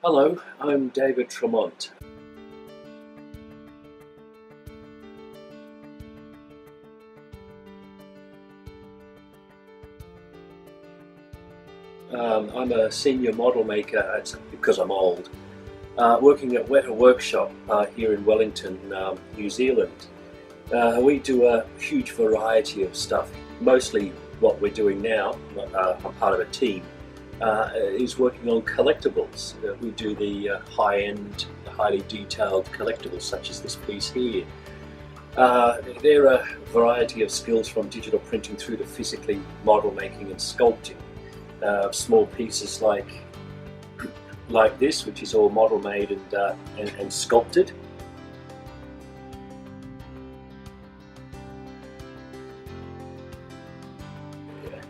Hello, I'm David Trentmont. I'm a senior model maker because I'm old, working at Weta workshop here in Wellington, New Zealand. We do a huge variety of stuff. Mostly what we're doing now, I'm part of a team, is working on collectables. We do the high-end, highly detailed collectables such as this piece here. There are a variety of skills from digital printing through to physically model making and sculpting. Small pieces like this, which is all model made and sculpted.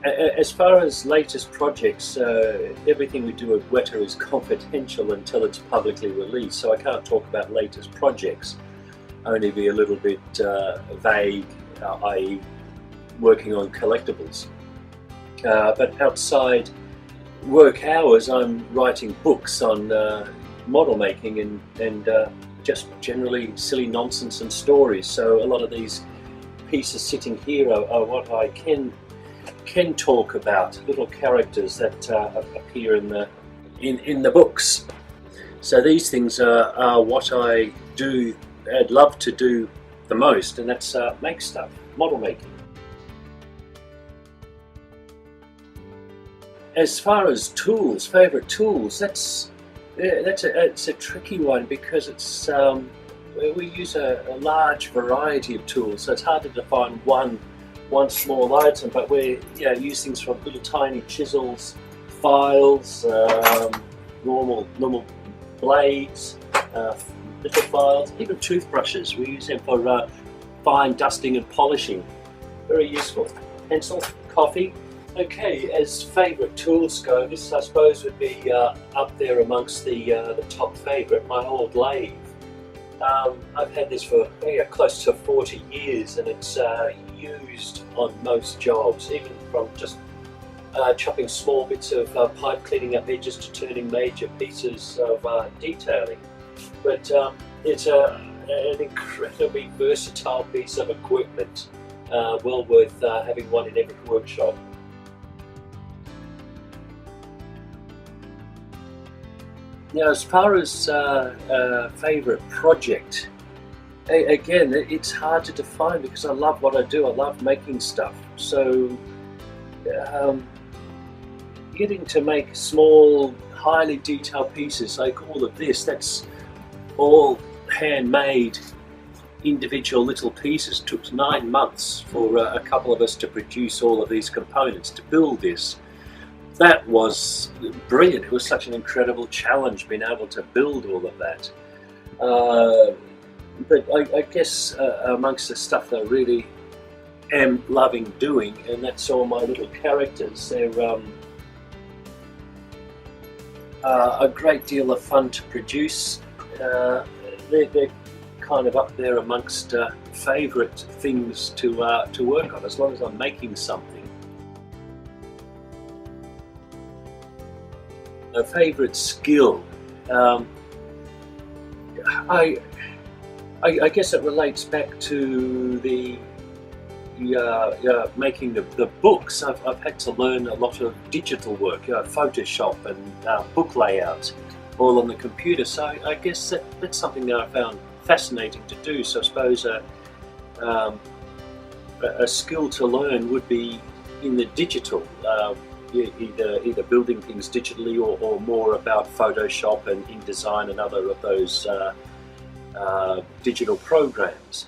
As far as latest projects, everything we do at Weta is confidential until it's publicly released, so I can't talk about latest projects. Only be a little bit vague, i.e. working on collectables. But outside work hours, I'm writing books on model making and just generally silly nonsense and stories. So a lot of these pieces sitting here are what I can talk about, little characters that appear in the books. So these things are what I'd love to do the most, and that's make stuff, model making. As far as tools, favourite tools, it's a tricky one because it's we use a large variety of tools, so it's hard to define one small item. But we use things from little tiny chisels, files, normal blades, little files, even toothbrushes. We use them for fine dusting and polishing. Very useful. Pencil, coffee. Okay, as favourite tools go, this I suppose would be up there amongst the top favourite, my old lathe. I've had this for close to 40 years, and it's used on most jobs, even from just chopping small bits of pipe, cleaning up edges, to turning major pieces of detailing. But it's an incredibly versatile piece of equipment, well worth having one in every workshop. Now, as far as favourite project, again, it's hard to define because I love what I do. I love making stuff. So getting to make small, highly detailed pieces like all of this, that's all handmade individual little pieces. It took 9 months for a couple of us to produce all of these components, to build this. That was brilliant. It was such an incredible challenge being able to build all of that. But I guess amongst the stuff that I really am loving doing, and that's all my little characters. They're a great deal of fun to produce. They're kind of up there amongst favourite things to work on, as long as I'm making something. A favourite skill, I guess it relates back to the making the books. I've had to learn a lot of digital work, Photoshop and book layout, all on the computer. So I guess that's something that I found fascinating to do. So I suppose a skill to learn would be in the digital. Either building things digitally or more about Photoshop and InDesign and other of those digital programs.